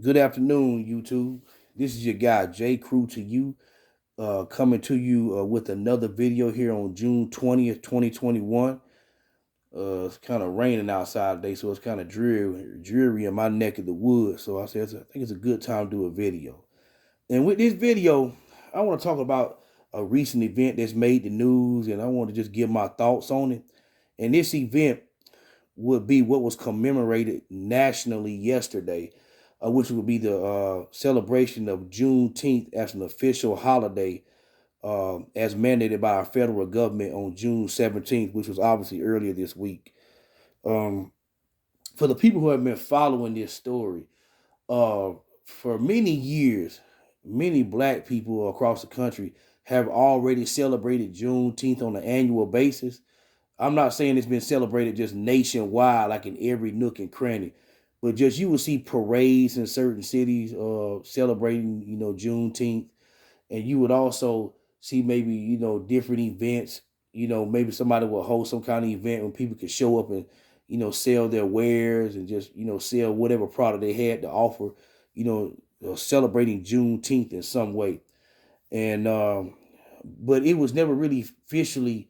Good afternoon, YouTube. This is your guy J Crew to you, coming to you with another video here on June 20th, 2021. It's kind of raining outside today, so it's kind of dreary in my neck of the woods. So I think it's a good time to do a video. And with this video, I want to talk about a recent event that's made the news, and I want to just give my thoughts on it. And this event would be what was commemorated nationally yesterday, which would be the celebration of Juneteenth as an official holiday, as mandated by our federal government on June 17th, which was obviously earlier this week. Um, for the people who have been following this story, uh, for many years, many black people across the country have already celebrated Juneteenth on an annual basis. I'm not saying it's been celebrated just nationwide, like in every nook and cranny, but just you will see parades in certain cities celebrating, Juneteenth, and you would also see maybe different events. Maybe somebody will host some kind of event when people could show up and sell their wares and just sell whatever product they had to offer. Celebrating Juneteenth in some way, and but it was never really officially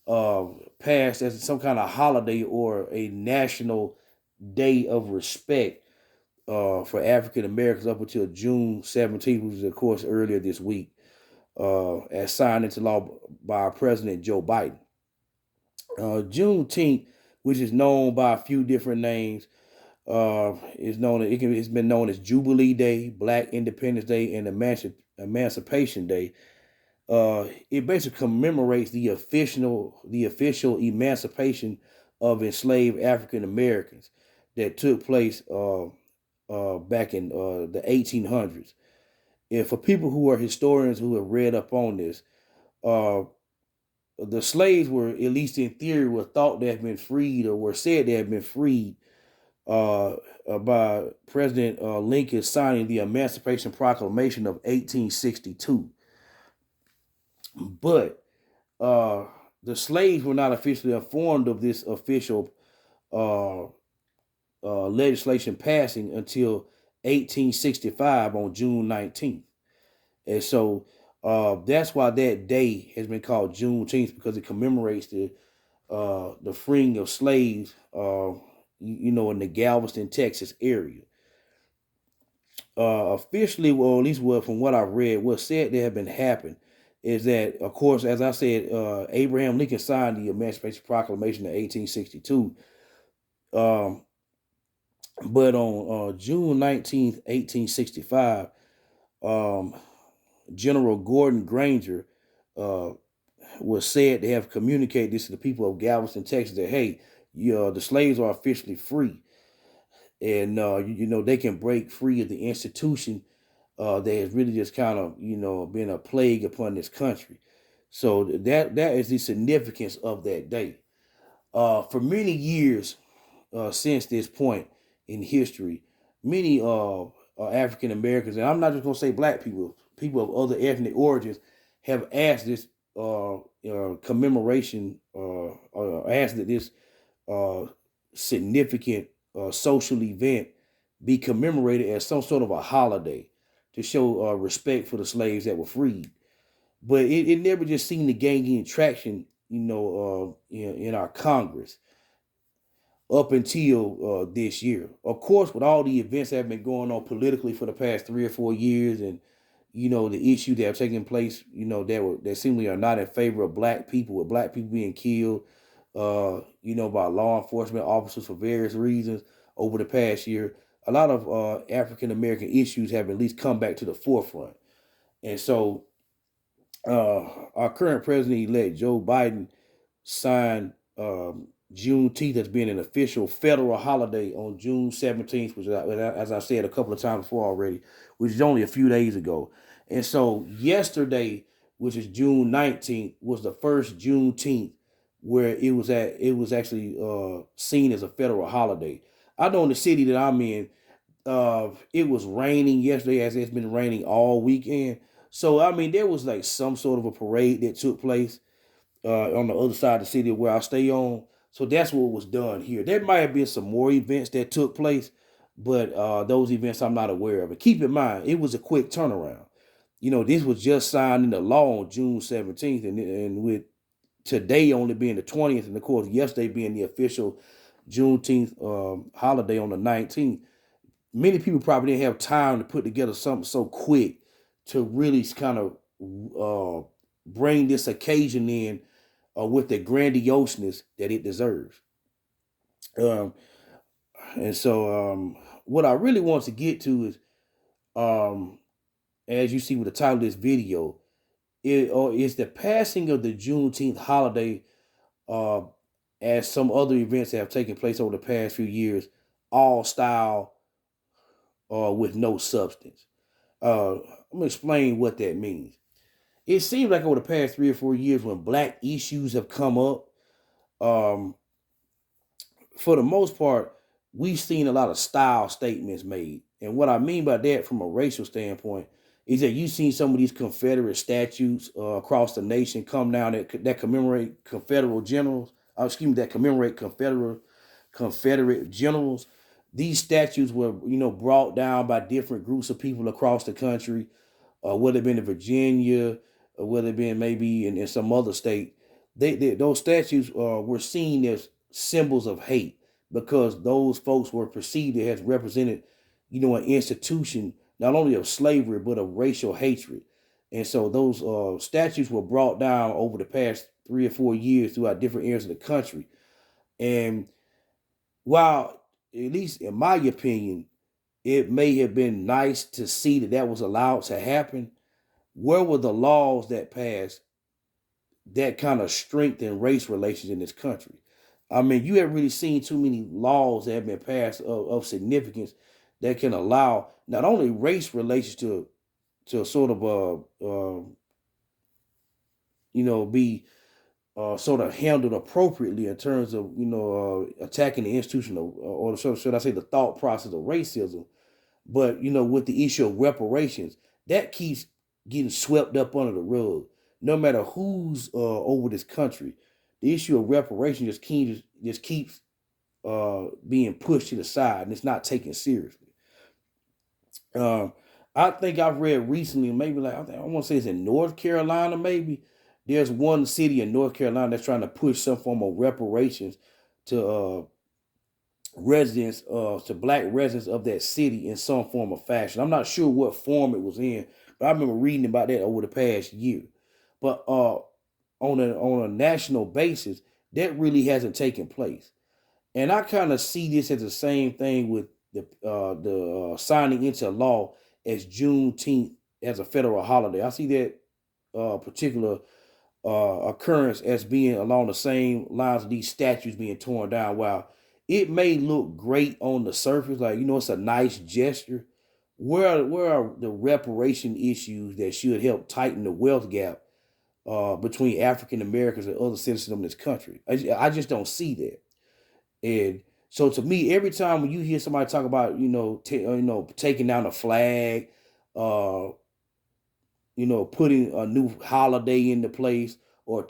uh, passed as some kind of holiday or a national day of respect for African Americans up until June 17th, which is, of course, earlier this week, as signed into law by our President Joe Biden. Juneteenth, which is known by a few different names, it's been known as Jubilee Day, Black Independence Day, and Emancipation Day. It basically commemorates the official emancipation of enslaved African Americans that took place back in the 1800s. And for people who are historians who have read up on this, uh, the slaves were, at least in theory, were thought to have been freed or were said to have been freed by President Lincoln signing the Emancipation Proclamation of 1862. But uh, the slaves were not officially informed of this official uh, legislation passing until 1865 on June 19th. And so that's why that day has been called Juneteenth, because it commemorates the freeing of slaves, in the Galveston, Texas area. Officially, well, at least from what I've read, what's said to have been happened is that, of course, as I said, Abraham Lincoln signed the Emancipation Proclamation in 1862. Um, but on June 19th, 1865, um, General Gordon Granger uh, was said to have communicated this to the people of Galveston, Texas, that, hey, the slaves are officially free. And, they can break free of the institution that has really just kind of been a plague upon this country. So that is the significance of that day. For many years since this point in history, many African Americans, and I'm not just gonna say black people, people of other ethnic origins, have asked this commemoration, asked that this uh, significant social event be commemorated as some sort of a holiday to show respect for the slaves that were freed. But it never just seemed to gain any traction, in our Congress up until this year. Of course, with all the events that have been going on politically for the past 3 or 4 years, and the issues that have taken place, that seemingly are not in favor of black people, with black people being killed, by law enforcement officers for various reasons over the past year. A lot of African American issues have at least come back to the forefront, and so our current president elect Joe Biden signed Juneteenth as being an official federal holiday on June 17th, which, as I said a couple of times before already, which is only a few days ago. And so yesterday, which is June 19th, was the first Juneteenth where it was actually seen as a federal holiday. I know in the city that I'm in, it was raining yesterday, as it's been raining all weekend. So I mean, there was like some sort of a parade that took place on the other side of the city where I stay on. So that's what was done here. There might have been some more events that took place, but those events I'm not aware of. But keep in mind, it was a quick turnaround. This was just signed into law on June 17th, and with today only being the 20th, and of course yesterday being the official Juneteenth holiday on the 19th, many people probably didn't have time to put together something so quick to really kind of bring this occasion in with the grandioseness that it deserves. Um, and so, what I really want to get to is, um, as you see with the title of this video, is the passing of the Juneteenth holiday, uh, as some other events that have taken place over the past few years, all style with no substance. I'm gonna explain what that means. It seems like over the past 3 or 4 years, when black issues have come up, um, for the most part, we've seen a lot of style statements made. And what I mean by that, from a racial standpoint, is that you've seen some of these Confederate statues across the nation come down that commemorate Confederate generals. That commemorate Confederate generals. These statues were, brought down by different groups of people across the country, whether it been in Virginia, or whether it been maybe in some other state. Those statues were seen as symbols of hate because those folks were perceived as represented, an institution not only of slavery but of racial hatred. And so those statues were brought down over the past 3 or 4 years throughout different areas of the country. And while, at least in my opinion, it may have been nice to see that was allowed to happen, where were the laws that passed that kind of strengthen race relations in this country? I mean, you haven't really seen too many laws that have been passed of significance that can allow not only race relations to sort of be sort of handled appropriately in terms of attacking the institution or should I say the thought process of racism, but with the issue of reparations, that keeps getting swept up under the rug. No matter who's over this country, the issue of reparations just keeps being pushed to the side, and it's not taken seriously. Um, I think I've read recently, maybe like I want to say it's in North Carolina, maybe. There's one city in North Carolina that's trying to push some form of reparations to to black residents of that city in some form of fashion. I'm not sure what form it was in, but I remember reading about that over the past year. But on a national basis, that really hasn't taken place. And I kind of see this as the same thing with the signing into law as Juneteenth as a federal holiday. I see that particular occurrence as being along the same lines of these statues being torn down. While it may look great on the surface, like it's a nice gesture, where are the reparation issues that should help tighten the wealth gap between African Americans and other citizens of this country? I just don't see that. And so to me, every time when you hear somebody talk about taking down a flag, uh, putting a new holiday into place, or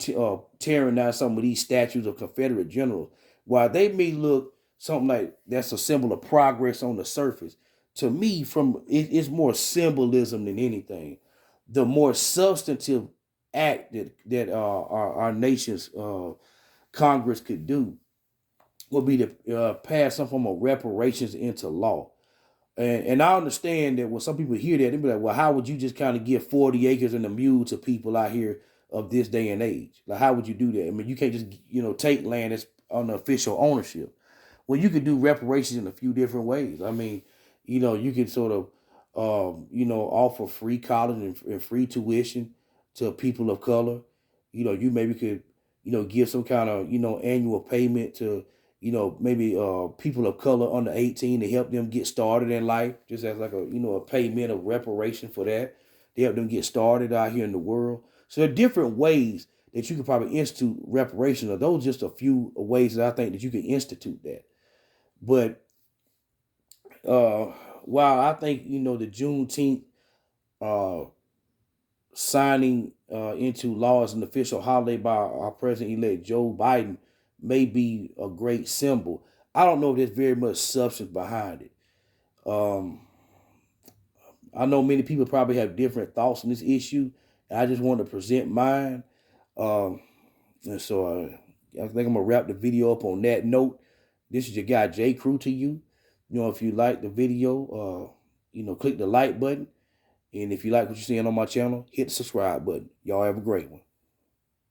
tearing down some of these statues of Confederate generals, while they may look something like that's a symbol of progress on the surface, to me, it's more symbolism than anything. The more substantive act that our nation's Congress could do would be to pass some form of reparations into law. And I understand that when some people hear that, they be like, well, how would you just kind of give 40 acres and a mule to people out here of this day and age? Like, how would you do that? I mean, you can't just, take land that's on official ownership. Well, you could do reparations in a few different ways. I mean, you could sort of, offer free college and free tuition to people of color. You maybe could, give some kind of, annual payment to, maybe people of color under 18 to help them get started in life, just as like a payment of reparation for that. To help them get started out here in the world. So there are different ways that you could probably institute reparations. Or those just a few ways that I think that you can institute that. But uh, while I think the Juneteenth uh, signing into law as an official holiday by our president-elect Joe Biden may be a great symbol, I don't know if there's very much substance behind it. Um, I know many people probably have different thoughts on this issue. And I just want to present mine. And so I think I'm gonna wrap the video up on that note. This is your guy J Crew to you. You know, if you like the video, click the like button. And if you like what you're seeing on my channel, hit the subscribe button. Y'all have a great one.